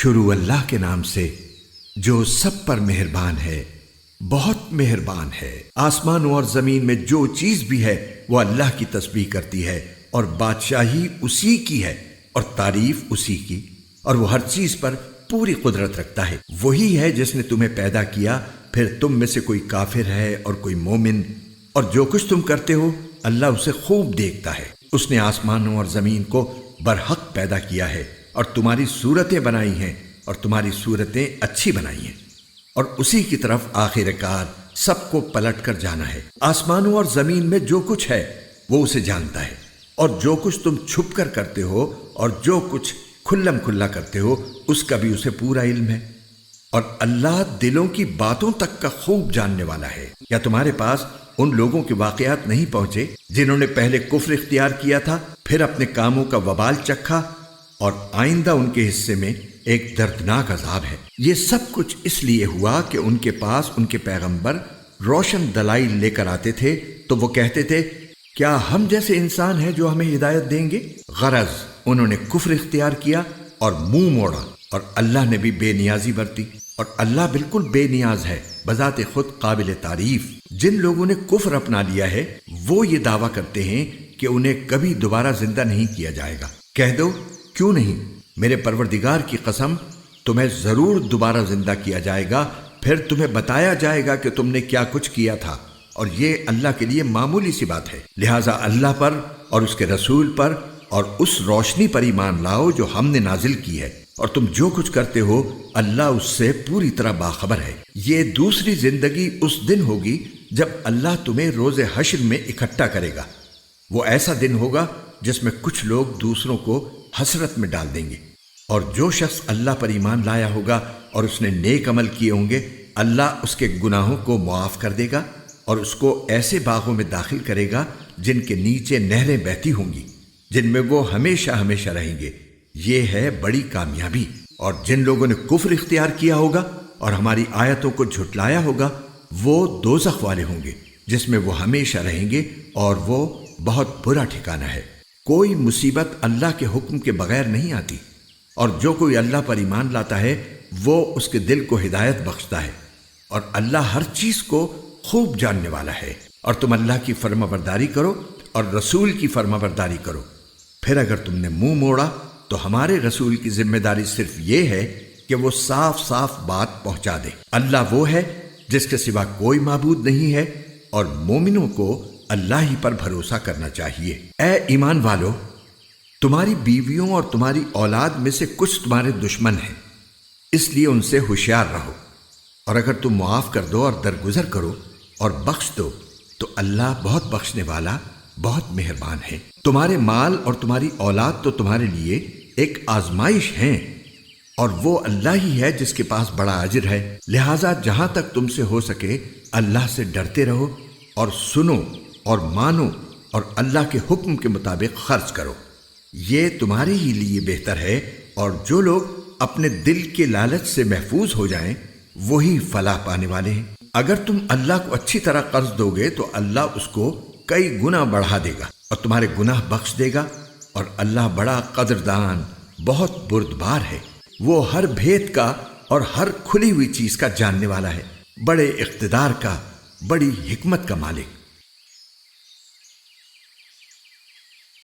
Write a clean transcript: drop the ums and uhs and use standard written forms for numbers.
شروع اللہ کے نام سے جو سب پر مہربان ہے، بہت مہربان ہے۔ آسمانوں اور زمین میں جو چیز بھی ہے وہ اللہ کی تسبیح کرتی ہے، اور بادشاہی اسی کی ہے اور تعریف اسی کی، اور وہ ہر چیز پر پوری قدرت رکھتا ہے۔ وہی ہے جس نے تمہیں پیدا کیا، پھر تم میں سے کوئی کافر ہے اور کوئی مومن، اور جو کچھ تم کرتے ہو اللہ اسے خوب دیکھتا ہے۔ اس نے آسمانوں اور زمین کو برحق پیدا کیا ہے، اور تمہاری صورتیں بنائی ہیں، اور تمہاری صورتیں اچھی بنائی ہیں، اور اسی کی طرف آخر کار سب کو پلٹ کر جانا ہے۔ آسمانوں اور زمین میں جو کچھ ہے وہ اسے جانتا ہے، اور جو کچھ تم چھپ کر کرتے ہو اور جو کچھ کھلم کھلا کرتے ہو اس کا بھی اسے پورا علم ہے۔ اور اللہ دلوں کی باتوں تک کا خوب جاننے والا ہے۔ کیا تمہارے پاس ان لوگوں کے واقعات نہیں پہنچے جنہوں نے پہلے کفر اختیار کیا تھا، پھر اپنے کاموں کا وبال چکھا، اور آئندہ ان کے حصے میں ایک دردناک عذاب ہے۔ یہ سب کچھ اس لیے ہوا کہ ان کے پاس ان کے پیغمبر روشن دلائل لے کر آتے تھے، تو وہ کہتے تھے کیا ہم جیسے انسان ہیں جو ہمیں ہدایت دیں گے؟ غرض انہوں نے کفر اختیار کیا اور منہ موڑا، اور اللہ نے بھی بے نیازی برتی، اور اللہ بالکل بے نیاز ہے، بذات خود قابل تعریف۔ جن لوگوں نے کفر اپنا لیا ہے وہ یہ دعویٰ کرتے ہیں کہ انہیں کبھی دوبارہ زندہ نہیں کیا جائے گا۔ کہہ دو کیوں نہیں، میرے پروردگار کی قسم تمہیں ضرور دوبارہ زندہ کیا جائے گا، پھر تمہیں بتایا جائے گا کہ تم نے کیا کچھ کیا تھا، اور یہ اللہ کے لیے معمولی سی بات ہے۔ لہٰذا اللہ پر اور اس کے رسول پر اور اس روشنی پر ایمان لاؤ جو ہم نے نازل کی ہے، اور تم جو کچھ کرتے ہو اللہ اس سے پوری طرح باخبر ہے۔ یہ دوسری زندگی اس دن ہوگی جب اللہ تمہیں روز حشر میں اکٹھا کرے گا۔ وہ ایسا دن ہوگا جس میں کچھ لوگ دوسروں کو حسرت میں ڈال دیں گے، اور جو شخص اللہ پر ایمان لایا ہوگا اور اس نے نیک عمل کیے ہوں گے اللہ اس کے گناہوں کو معاف کر دے گا، اور اس کو ایسے باغوں میں داخل کرے گا جن کے نیچے نہریں بہتی ہوں گی، جن میں وہ ہمیشہ ہمیشہ رہیں گے۔ یہ ہے بڑی کامیابی۔ اور جن لوگوں نے کفر اختیار کیا ہوگا اور ہماری آیتوں کو جھٹلایا ہوگا وہ دوزخ والے ہوں گے، جس میں وہ ہمیشہ رہیں گے، اور وہ بہت برا ٹھکانہ ہے۔ کوئی مصیبت اللہ کے حکم کے بغیر نہیں آتی، اور جو کوئی اللہ پر ایمان لاتا ہے وہ اس کے دل کو ہدایت بخشتا ہے، اور اللہ ہر چیز کو خوب جاننے والا ہے۔ اور تم اللہ کی فرما برداری کرو اور رسول کی فرما برداری کرو، پھر اگر تم نے منہ موڑا تو ہمارے رسول کی ذمہ داری صرف یہ ہے کہ وہ صاف صاف بات پہنچا دے۔ اللہ وہ ہے جس کے سوا کوئی معبود نہیں ہے، اور مومنوں کو اللہ ہی پر بھروسہ کرنا چاہیے۔ اے ایمان والو، تمہاری بیویوں اور تمہاری اولاد میں سے کچھ تمہارے دشمن ہیں، اس لیے ان سے ہوشیار رہو، اور اگر تم معاف کر دو اور درگزر کرو اور بخش دو تو اللہ بہت بخشنے والا، بہت مہربان ہے۔ تمہارے مال اور تمہاری اولاد تو تمہارے لیے ایک آزمائش ہیں، اور وہ اللہ ہی ہے جس کے پاس بڑا اجر ہے۔ لہٰذا جہاں تک تم سے ہو سکے اللہ سے ڈرتے رہو، اور سنو اور مانو، اور اللہ کے حکم کے مطابق خرچ کرو، یہ تمہارے ہی لیے بہتر ہے۔ اور جو لوگ اپنے دل کے لالچ سے محفوظ ہو جائیں وہی فلاح پانے والے ہیں۔ اگر تم اللہ کو اچھی طرح قرض دو گے تو اللہ اس کو کئی گنا بڑھا دے گا اور تمہارے گناہ بخش دے گا، اور اللہ بڑا قدردان، بہت بردبار ہے۔ وہ ہر بھید کا اور ہر کھلی ہوئی چیز کا جاننے والا ہے، بڑے اقتدار کا، بڑی حکمت کا مالک۔